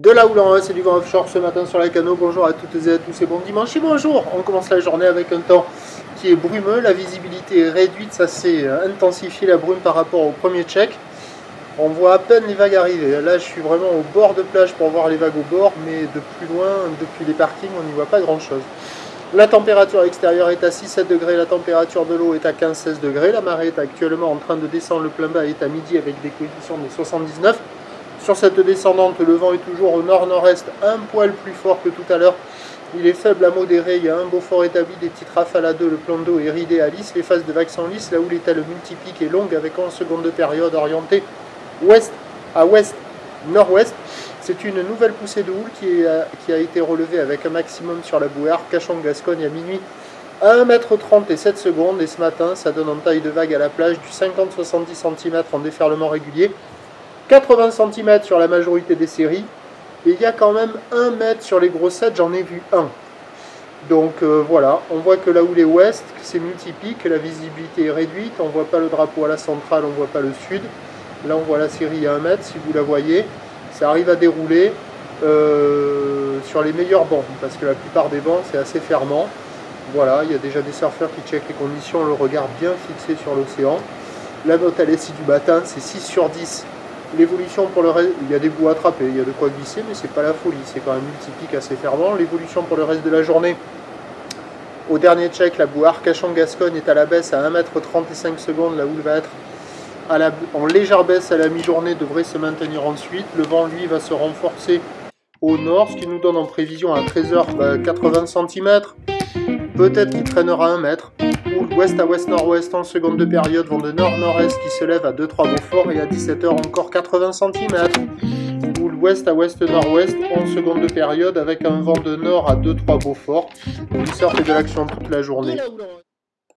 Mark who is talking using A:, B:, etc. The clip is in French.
A: De la houle en haut, c'est du vent offshore ce matin sur la Cano. Bonjour à toutes et à tous et bon dimanche et bonjour. On commence la journée avec un temps qui est brumeux, la visibilité est réduite, ça s'est intensifié la brume par rapport au premier check. On voit à peine les vagues arriver. Là je suis vraiment au bord de plage pour voir les vagues au bord, mais de plus loin, depuis les parkings, on n'y voit pas grand chose. La température extérieure est à 6-7 degrés, la température de l'eau est à 15-16 degrés, la marée est actuellement en train de descendre, le plein bas est à midi avec des coefficients de 79. Sur cette descendante, le vent est toujours au nord-nord-est, un poil plus fort que tout à l'heure. Il est faible à modéré, il y a un beau fort établi, des petites rafales à 2, le plan d'eau est ridé à lisse, les phases de vagues sont lisses, la houle est à le multiplique est longue avec 11 secondes de période orientée ouest à ouest-nord-ouest. C'est une nouvelle poussée de houle qui a été relevée avec un maximum sur la bouée Arcachon-Gascogne à minuit à 1,30 m et 7 secondes. Et ce matin, ça donne en taille de vague à la plage du 50-70 cm en déferlement régulier. 80 cm sur la majorité des séries, et il y a quand même 1 mètre sur les grossettes, j'en ai vu un. Donc voilà, on voit que la houle est ouest, que c'est multiplique, que la visibilité est réduite, on ne voit pas le drapeau à la centrale, on ne voit pas le sud. Là on voit la série à 1 mètre, si vous la voyez, ça arrive à dérouler sur les meilleurs bancs, parce que la plupart des bancs c'est assez fermant. Voilà, il y a déjà des surfeurs qui checkent les conditions, le regard bien fixé sur l'océan. La note à l'essai du matin, c'est 6 sur 10. L'évolution pour le reste, il y a des bouts à attraper, il y a de quoi glisser, mais c'est pas la folie, c'est quand même multiplique assez fermant. L'évolution pour le reste de la journée, au dernier check, la boue Arcachon-Gascogne est à la baisse à 1,35 m, la houle va être en légère baisse à la mi-journée, devrait se maintenir ensuite. Le vent, lui, va se renforcer au nord, ce qui nous donne en prévision à 13 h 80 cm, peut-être qu'il traînera 1 mètre. Ouest à ouest-nord-ouest en seconde de période vont de nord-nord-est qui se lève à 2-3 Beaufort et à 17 h encore 80 cm. Ou l'ouest à ouest-nord-ouest en seconde de période avec un vent de nord à 2-3 Beaufort. Du surf et de l'action toute la journée.